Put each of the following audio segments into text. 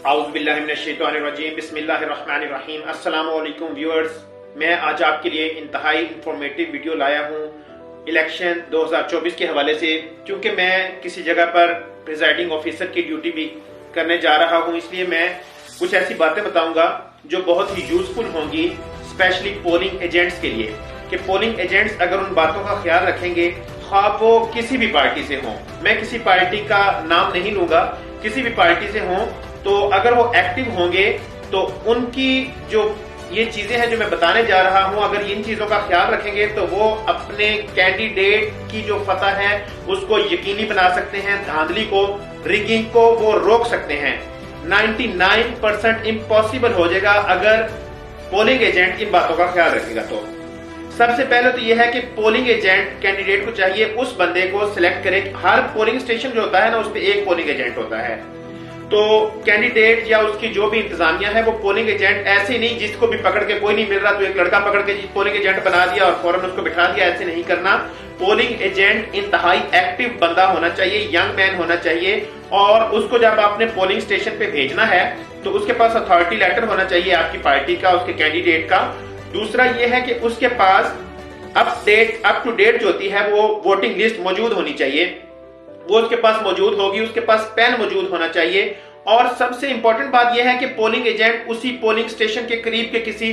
आउज़ुबिल्लाहिमिनश्शैतानिर्रजीम बिस्मिल्लाहिर्रहमानिर्रहीम। अस्सलामु अलैकुम व्यूअर्स, मैं आज आपके लिए इंतहाई इंफॉर्मेटिव वीडियो लाया हूँ इलेक्शन 2024 के हवाले से। क्योंकि मैं किसी जगह पर प्रिजाइडिंग ऑफिसर की ड्यूटी भी करने जा रहा हूँ, इसलिए मैं कुछ ऐसी बातें बताऊंगा जो बहुत ही यूजफुल होंगी स्पेशली पोलिंग एजेंट्स के लिए। कि पोलिंग एजेंट्स अगर उन बातों का ख्याल रखेंगे, ख्वाह वो किसी भी पार्टी से हों, मैं किसी पार्टी का नाम नहीं लूंगा, किसी भी पार्टी से हों, तो अगर वो एक्टिव होंगे तो उनकी जो ये चीजें हैं जो मैं बताने जा रहा हूं, अगर इन चीजों का ख्याल रखेंगे तो वो अपने कैंडिडेट की जो फतह है उसको यकीनी बना सकते हैं, धांधली को, रिगिंग को वो रोक सकते हैं। 99% इम्पॉसिबल हो जाएगा अगर पोलिंग एजेंट इन बातों का ख्याल रखेगा। तो सबसे पहले तो यह है कि पोलिंग एजेंट कैंडिडेट को चाहिए उस बंदे को सिलेक्ट करे। हर पोलिंग स्टेशन जो होता है ना, उस पर एक पोलिंग एजेंट होता है। तो कैंडिडेट या उसकी जो भी इंतजामिया है वो पोलिंग एजेंट ऐसे नहीं जिसको भी पकड़ के कोई नहीं मिल रहा तो एक लड़का पकड़ के पोलिंग एजेंट बना दिया और फौरन उसको बिठा दिया, ऐसे नहीं करना। पोलिंग एजेंट इंतहाई एक्टिव बंदा होना चाहिए, यंग मैन होना चाहिए, और उसको जब आपने पोलिंग स्टेशन पे भेजना है तो उसके पास अथॉरिटी लेटर होना चाहिए आपकी पार्टी का, उसके कैंडिडेट का। दूसरा यह है कि उसके पास अप टू डेट जो होती है वो वोटिंग लिस्ट मौजूद होनी चाहिए, वो उसके पास मौजूद होगी। उसके पास पेन मौजूद होना चाहिए। और सबसे इंपॉर्टेंट बात यह है कि पोलिंग एजेंट उसी पोलिंग स्टेशन के करीब के किसी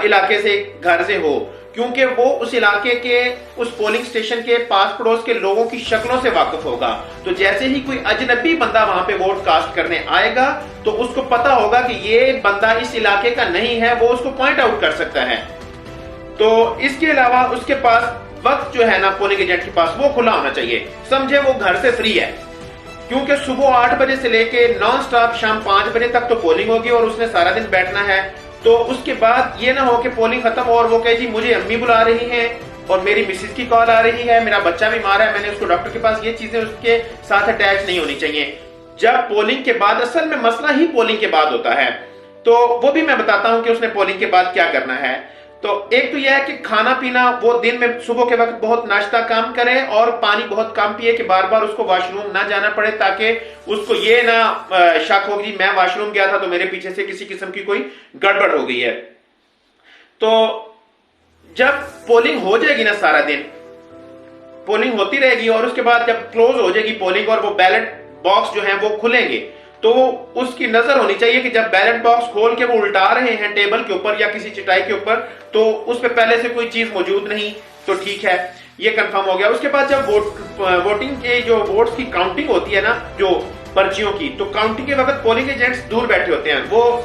इलाके से, घर से हो, क्योंकि वो उस इलाके के, उस पोलिंग स्टेशन के पास पड़ोस के लोगों की शक्लों से वाकिफ होगा। तो जैसे ही कोई अजनबी बंदा वहां पे वोट कास्ट करने आएगा तो उसको पता होगा कि ये बंदा इस इलाके का नहीं है, वो उसको पॉइंट आउट कर सकता है। तो इसके अलावा उसके पास वक्त जो है ना पोलिंग एजेंट के पास वो खुला होना चाहिए। समझे वो घर से फ्री है, क्योंकि सुबह 8 बजे से लेके नॉन स्टॉप शाम 5 बजे तक तो पोलिंग होगी और उसने सारा दिन बैठना है। तो उसके बाद ये ना हो कि पोलिंग खत्म और वो कहे जी मुझे अम्मी बुला रही हैं और मेरी मिसेज की कॉल आ रही है, मेरा बच्चा बीमार है, मैंने उसको डॉक्टर के पास, ये चीजें उसके साथ अटैच नहीं होनी चाहिए। जब पोलिंग के बाद, असल में मसला ही पोलिंग के बाद होता है, तो वो भी मैं बताता हूं कि उसने पोलिंग के बाद क्या करना है। तो एक तो यह है कि खाना पीना वो दिन में सुबह के वक्त बहुत नाश्ता कम करे और पानी बहुत कम पिए कि बार बार उसको वॉशरूम ना जाना पड़े, ताकि उसको ये ना शक हो कि मैं वॉशरूम गया था तो मेरे पीछे से किसी किस्म की कोई गड़बड़ हो गई है। तो जब पोलिंग हो जाएगी ना, सारा दिन पोलिंग होती रहेगी और उसके बाद जब क्लोज हो जाएगी पोलिंग और वो बैलेट बॉक्स जो है वो खुलेंगे, तो उसकी नजर होनी चाहिए कि जब बैलेट बॉक्स खोल के वो उल्टा रहे हैं टेबल के ऊपर या किसी चटाई के ऊपर, तो उस पे पहले से कोई चीज मौजूद नहीं, तो ठीक है, ये कंफर्म हो गया। उसके बाद जब वोटिंग के जो वोट्स की काउंटिंग होती है ना, जो पर्चियों की, तो काउंटिंग के वक्त पोलिंग एजेंट्स दूर बैठे होते हैं, वो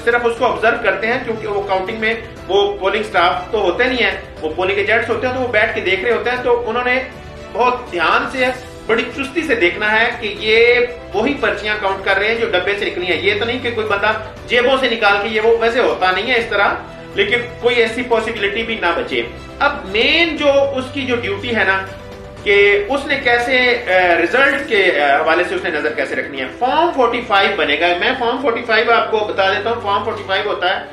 सिर्फ उसको ऑब्जर्व करते हैं, क्योंकि वो काउंटिंग में वो पोलिंग स्टाफ तो होते नहीं है, वो पोलिंग एजेंट्स होते हैं, तो वो बैठ के देख रहे होते हैं। तो उन्होंने बहुत ध्यान से, बड़ी चुस्ती से देखना है कि ये वही पर्चियां काउंट कर रहे हैं जो डब्बे से निकली हैं। ये तो नहीं कि कोई बंदा जेबों से निकाल के, ये वो वैसे होता नहीं है इस तरह, लेकिन कोई ऐसी पॉसिबिलिटी भी ना बचे। अब मेन जो उसकी जो ड्यूटी है ना, कि उसने कैसे रिजल्ट के हवाले से उसने नजर कैसे रखनी है। फॉर्म 45 बनेगा, मैं फॉर्म 45 आपको बता देता हूँ। फॉर्म 45 होता है,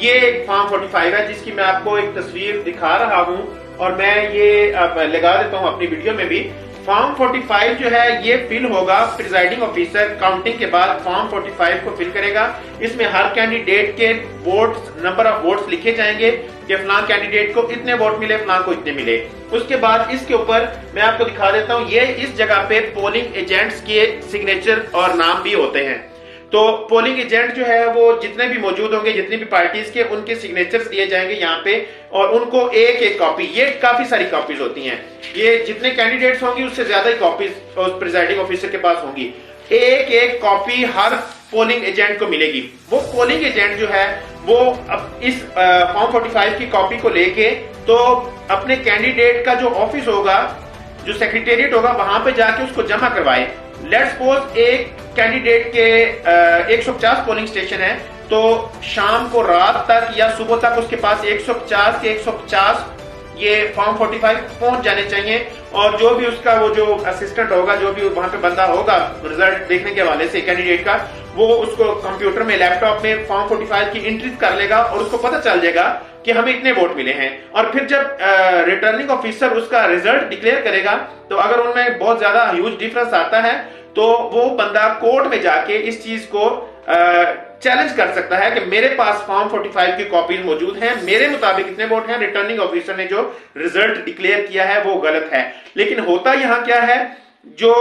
ये फॉर्म 45 है जिसकी मैं आपको एक तस्वीर दिखा रहा हूँ और मैं ये लगा देता हूँ अपनी वीडियो में भी। फॉर्म 45 जो है ये फिल होगा, प्रिजाइडिंग ऑफिसर काउंटिंग के बाद फॉर्म 45 को फिल करेगा। इसमें हर कैंडिडेट के वोट्स, नंबर ऑफ वोट्स लिखे जाएंगे कि फलां कैंडिडेट को इतने वोट मिले, फलां को इतने मिले। उसके बाद इसके ऊपर मैं आपको दिखा देता हूं, ये इस जगह पे पोलिंग एजेंट्स के सिग्नेचर और नाम भी होते हैं। तो पोलिंग एजेंट जो है वो जितने भी मौजूद होंगे, जितनी भी पार्टीज के, उनके सिग्नेचर्स दिए जाएंगे यहाँ पे, और उनको एक एक कॉपी, ये काफी सारी कॉपीज होती हैं, ये जितने कैंडिडेट्स होंगी उससे ज्यादा ही कॉपीज उस प्रिजाइडिंग ऑफिसर के पास होंगी। एक एक कॉपी हर पोलिंग एजेंट को मिलेगी। वो पोलिंग एजेंट जो है वो अब इस फॉर्म 45 की कॉपी को लेके तो अपने कैंडिडेट का जो ऑफिस होगा, जो सेक्रेटेरिएट होगा, वहां पे जाके उसको जमा करवाए। लेट्स सपोज एक कैंडिडेट के 150 पोलिंग स्टेशन है, तो शाम को, रात तक या सुबह तक उसके पास 150 के 150 ये फॉर्म 45 पहुंच जाने चाहिए। और जो भी उसका वो जो असिस्टेंट होगा, जो भी वहां पे बंदा होगा रिजल्ट देखने के हवाले से कैंडिडेट का, वो उसको कंप्यूटर में, लैपटॉप में फॉर्म 45 की एंट्रीज कर लेगा और उसको पता चल जाएगा कि हमें इतने वोट मिले हैं। और फिर जब रिटर्निंग ऑफिसर उसका रिजल्ट डिक्लेयर करेगा, तो अगर उनमें बहुत ज्यादा ह्यूज डिफरेंस आता है तो वो बंदा कोर्ट में जाके इस चीज को चैलेंज कर सकता है कि मेरे पास फॉर्म 45 की कॉपीज मौजूद हैं, मेरे मुताबिक इतने वोट हैं, रिटर्निंग ऑफिसर ने जो रिजल्ट डिक्लेयर किया है वो गलत है। लेकिन होता यहां क्या है, जो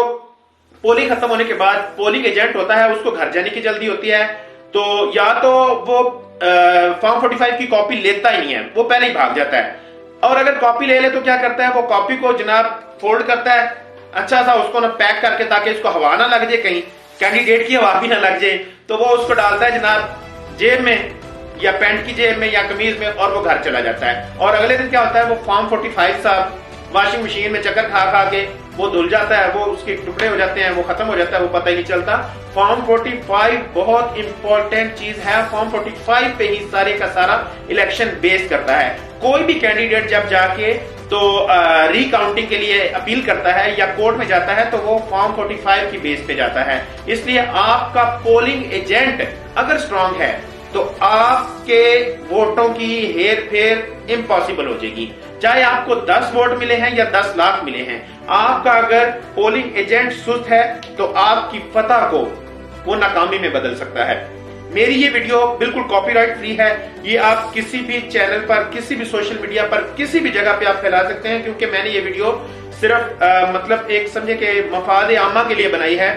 पोलिंग खत्म होने के बाद पोलिंग एजेंट होता है उसको घर जाने की जल्दी होती है, तो या तो वो फॉर्म 45 की कॉपी लेता ही नहीं है, वो पहले ही भाग जाता है। और अगर कॉपी ले ले तो क्या करता है, वो कॉपी को जनाब फोल्ड करता है अच्छा सा, उसको ना पैक करके ताकि इसको हवा ना लग जाए, कहीं कैंडिडेट की हवा भी ना लग जाए, तो वो उसको डालता है जनाब जेब में या पैंट की जेब में या कमीज में, और वो घर चला जाता है। और अगले दिन क्या होता है, वो फॉर्म 45 साहब वॉशिंग मशीन में चक्कर खा खा के वो धुल जाता है, वो उसके टुकड़े हो जाते हैं, वो खत्म हो जाता है, वो पता ही नहीं चलता। फॉर्म 45 बहुत इंपॉर्टेंट चीज है, फॉर्म 45 पे ही सारे का सारा इलेक्शन बेस करता है। कोई भी कैंडिडेट जब जाके तो रिकाउंटिंग के लिए अपील करता है या कोर्ट में जाता है तो वो फॉर्म 45 की बेस पे जाता है। इसलिए आपका पोलिंग एजेंट अगर स्ट्रांग है तो आपके वोटों की हेर फेर इम्पॉसिबल हो जाएगी, चाहे आपको 10 वोट मिले हैं या 10 लाख मिले हैं। आपका अगर पोलिंग एजेंट सुस्त है तो आपकी फतह को वो नाकामी में बदल सकता है। मेरी ये वीडियो बिल्कुल कॉपीराइट फ्री है, ये आप किसी भी चैनल पर, किसी भी सोशल मीडिया पर, किसी भी जगह पे आप फैला सकते हैं, क्योंकि मैंने ये वीडियो सिर्फ मतलब एक समझे कि मफाद आमा के लिए बनाई है,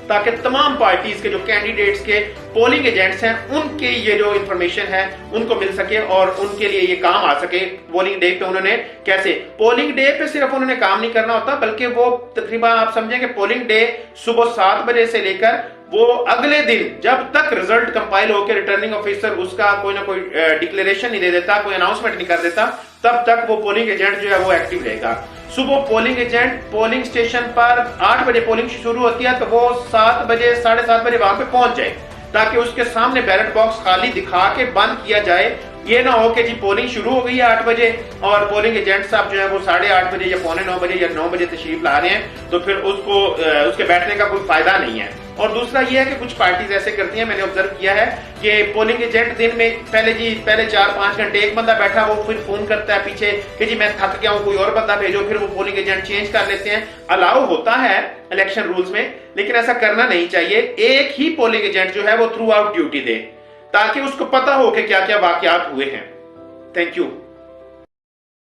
ताकि तमाम पार्टीज के जो कैंडिडेट्स के पोलिंग एजेंट्स हैं उनके ये जो इंफॉर्मेशन है उनको मिल सके और उनके लिए ये काम आ सके। पोलिंग डे पे उन्होंने कैसे, पोलिंग डे पे सिर्फ उन्होंने काम नहीं करना होता, बल्कि वो तकरीबन आप समझेंगे पोलिंग डे सुबह 7 बजे से लेकर वो अगले दिन जब तक रिजल्ट कंपाइल होकर रिटर्निंग ऑफिसर उसका कोई ना कोई डिक्लेरेशन नहीं दे देता, कोई अनाउंसमेंट नहीं कर देता, तब तक वो पोलिंग एजेंट जो है वो एक्टिव रहेगा। सुबह पोलिंग एजेंट पोलिंग स्टेशन पर 8 बजे पोलिंग शुरू होती है तो वो 7 बजे 7:30 बजे वहां पे पहुंच जाए, ताकि उसके सामने बैलेट बॉक्स खाली दिखा के बंद किया जाए। ये ना हो कि जी पोलिंग शुरू हो गई है 8 बजे और पोलिंग एजेंट साहब जो है वो 8:30 बजे या 8:45 बजे या 9 बजे तशरीफ ला रहे हैं, तो फिर उसको उसके बैठने का कोई फायदा नहीं है। और दूसरा ये है कि कुछ पार्टीज ऐसे करती हैं, मैंने ऑब्जर्व किया है कि पोलिंग एजेंट दिन में पहले 4-5 घंटे एक बंदा बैठा, वो फिर फोन करता है पीछे कि जी मैं थक गया हूं, कोई और बंदा भेजो, फिर वो पोलिंग एजेंट चेंज कर लेते हैं। अलाउ होता है इलेक्शन रूल्स में, लेकिन ऐसा करना नहीं चाहिए। एक ही पोलिंग एजेंट जो है वो थ्रू आउट ड्यूटी दे, ताकि उसको पता हो कि क्या क्या वाकयात हुए हैं। Thank you.